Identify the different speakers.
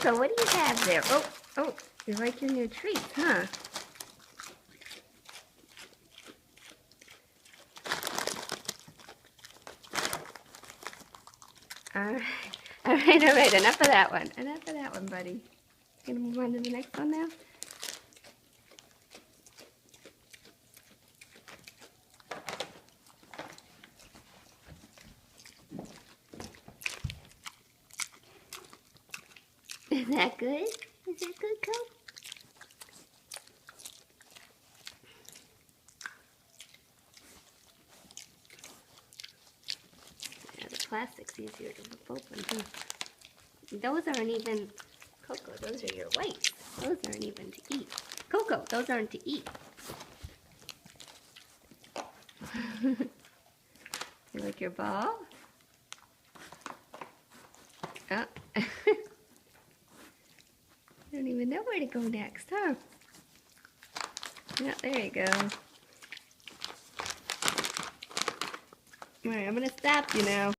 Speaker 1: Coco, what do you have there? Oh, you like your new treats, huh? Alright, alright, enough of that one. Enough of that one, buddy. Gonna move on to the next one now? Is that good? Is that good, Coke? Yeah, the plastic's easier to rip open, huh? Those aren't even, Coco, those are your whites. Those aren't even to eat. Coco, those aren't to eat. You like your ball? Oh. I don't even know where to go next, huh? Yeah, there you go. Alright, I'm gonna stop you now.